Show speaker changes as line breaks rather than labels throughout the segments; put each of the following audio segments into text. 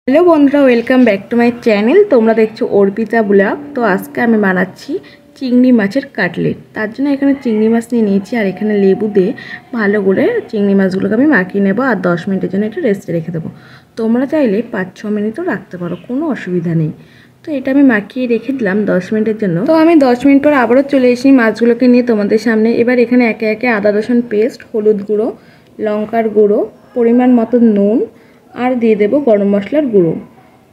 Hello বন্ধুরা, welcome back to my channel. তোমরা দেখছো অর্পিতা ব্লগ। তো আজকে আমি বানাচ্ছি চিংড়ি মাছের কাটলেট। তার জন্য এখানে চিংড়ি মাছ নিয়ে নিয়েছি আর এখানে লেবু দিয়ে ভালো করে চিংড়ি মাছগুলোকে আমি মাখিয়ে নেবো আর 10 মিনিটের জন্য একটু রেস্টে রেখে দেবো। তোমরা চাইলে 5-6 মিনিটও রাখতে পারো, কোনো অসুবিধা নেই। তো এটা আমি মাখিয়ে রেখে দিলাম 10 মিনিটের জন্য। তো আমি 10 মিনিট পর আবারও চলে এসেছি মাছগুলোকে নিয়ে তোমাদের সামনে। এবার এখানে একে একে আদা রসুন পেস্ট, হলুদ গুঁড়ো, লঙ্কার গুঁড়ো, পরিমাণ মতো নুন আর দিয়ে দেবো গরম মশলার গুঁড়ো।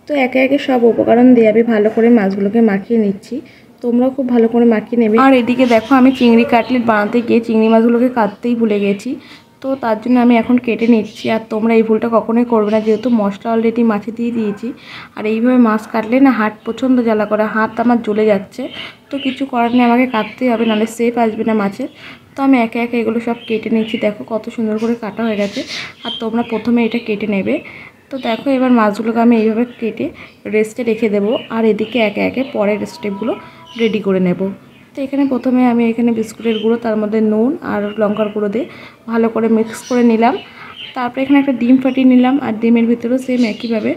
তো একে একে সব উপকরণ দিয়ে আমি ভালো করে মাছগুলোকে মাখিয়ে নিচ্ছি। তোমরাও খুব ভালো করে মাখিয়ে নেবে। আর এদিকে দেখো, আমি চিংড়ি কাটলেট বানাতে গিয়ে চিংড়ি মাছগুলোকে কাটতেই ভুলে গেছি। তো তার জন্য আমি এখন কেটে নিচ্ছি। আর তোমরা এই ভুলটা কখনোই করবে না, যেহেতু মশলা অলরেডি মাছে দিয়ে দিয়েছি। আর এইভাবে মাছ কাটলে না হাত প্রচণ্ড জ্বালা করে, হাত আমার জ্বলে যাচ্ছে। তো কিছু করার নেই, আমাকে কাটতেই হবে, নাহলে সেফ আসবে না মাছের। তো আমি একে একে এগুলো সব কেটে নিচ্ছি। দেখো কত সুন্দর করে কাটা হয়ে গেছে। আর তোমরা প্রথমে এটা কেটে নেবে। তো দেখো, এবার মাছগুলোকে আমি এইভাবে কেটে রেস্টে রেখে দেবো। আর এদিকে একে একে পরের স্টেপগুলো রেডি করে নেব। তো এখানে প্রথমে আমি এখানে বিস্কুটের গুঁড়ো, তার মধ্যে নুন আর লঙ্কার গুঁড়ো দিয়ে ভালো করে মিক্স করে নিলাম। তারপরে এখানে একটা ডিম ফাটিয়ে নিলাম আর ডিমের ভিতরেও সেম একইভাবে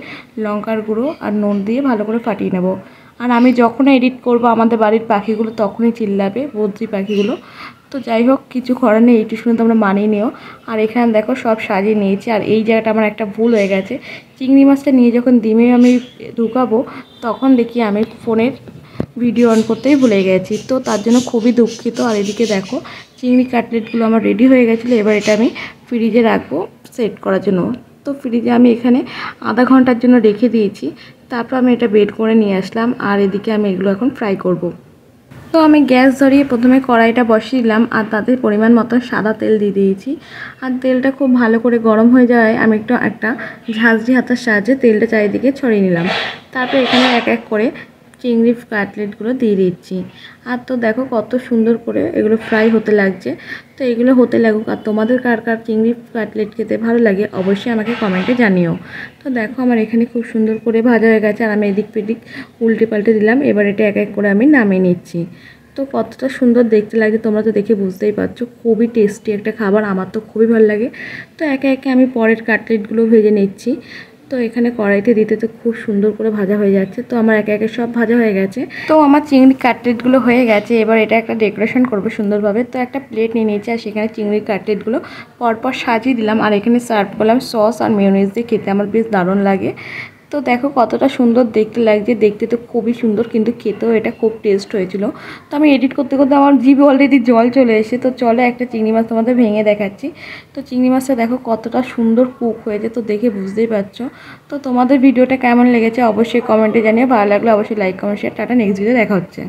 লঙ্কার গুঁড়ো আর নুন দিয়ে ভালো করে ফাটিয়ে নেব। আর আমি যখন এডিট করব আমাদের বাড়ির পাখিগুলো তখনই চিল্লাবে, বদ্রি পাখিগুলো। তো যাই হোক, কিছু করার নেই, এইটু শুনে তোমরা মানিয়ে নিও। আর এখানে দেখো সব সাজিয়ে নিয়েছি। আর এই জায়গাটা আমার একটা ভুল হয়ে গেছে, চিংড়ি মাছটা নিয়ে যখন ডিমে আমি ঢুকাবো তখন দেখি আমি ফোনের ভিডিও অন করতেই ভুলে গেছি। তো তার জন্য খুবই দুঃখিত। আর এদিকে দেখো চিংড়ি কাটলেটগুলো আমার রেডি হয়ে গেছিলো। এবার এটা আমি ফ্রিজে রাখবো সেট করার জন্য। তো ফ্রিজে আমি এখানে আধা ঘন্টার জন্য রেখে দিয়েছি। তারপর আমি এটা বের করে নিয়ে আসলাম। আর এদিকে আমি এগুলো এখন ফ্রাই করব। তো আমি গ্যাস ধরিয়ে প্রথমে কড়াইটা বসিয়ে দিলাম আর তাতে পরিমাণ মতো সাদা তেল দিয়ে দিয়েছি। আর তেলটা খুব ভালো করে গরম হয়ে যাওয়ায় আমি একটা ঝাঁঝরি হাতার সাহায্যে তেলটা চারিদিকে ছড়িয়ে নিলাম। তারপর এখানে এক এক করে চিংড়ি কাটলেটগুলো দিয়ে দিচ্ছি। আর তো দেখো কত সুন্দর করে এগুলো ফ্রাই হতে লাগছে। তো এগুলো হতে লাগুক। আর তোমাদের কার কার চিংড়ি কাটলেট খেতে ভালো লাগে অবশ্যই আমাকে কমেন্টে জানিও। তো দেখো আমার এখানে খুব সুন্দর করে ভাজা হয়ে গেছে আর আমি এদিক পেদিক উল্টে পাল্টে দিলাম। এবার এটা এক এক করে আমি নামিয়ে নিচ্ছি। তো কতটা সুন্দর দেখতে লাগে তোমরা তো দেখে বুঝতেই পারছো। খুবই টেস্টি একটা খাবার, আমার তো খুবই ভালো লাগে। তো একে একে আমি পরের কাটলেটগুলো ভেজে নিচ্ছি। তো এখানে কড়াইতে দিতে তো খুব সুন্দর করে ভাজা হয়ে যাচ্ছে। তো আমার একে একে সব ভাজা হয়ে গেছে। তো আমার চিংড়ি কাটলেটগুলো হয়ে গেছে। এবার এটা একটা ডেকোরেশন করবো সুন্দরভাবে। তো একটা প্লেট নিয়ে নিয়েছি আর সেখানে চিংড়ি কাটলেটগুলো পরপর সাজিয়ে দিলাম। আর এখানে সার্ভ করলাম সস আর মেয়োনিজ দিয়ে। খেতে আমার বেশ দারুণ লাগে। তো দেখো কতটা সুন্দর দেখতে লাগছে। দেখতে তো খুবই সুন্দর, কিন্তু খেতেও এটা খুব টেস্ট হয়েছিল। তো আমি এডিট করতে করতে আমার জিভে অলরেডি জল চলে এসে। তো চলো একটা চিংড়ি মাছ তোমাদের ভেঙে দেখাচ্ছি। তো চিংড়ি মাছটা দেখো কতটা সুন্দর কুক হয়েছে, তো দেখে বুঝতেই পারছো। তো তোমাদের ভিডিওটা কেমন লেগেছে অবশ্যই কমেন্টে জানিয়ে। ভালো লাগলে অবশ্যই like comment share. Tata, next video দেখা হচ্ছে।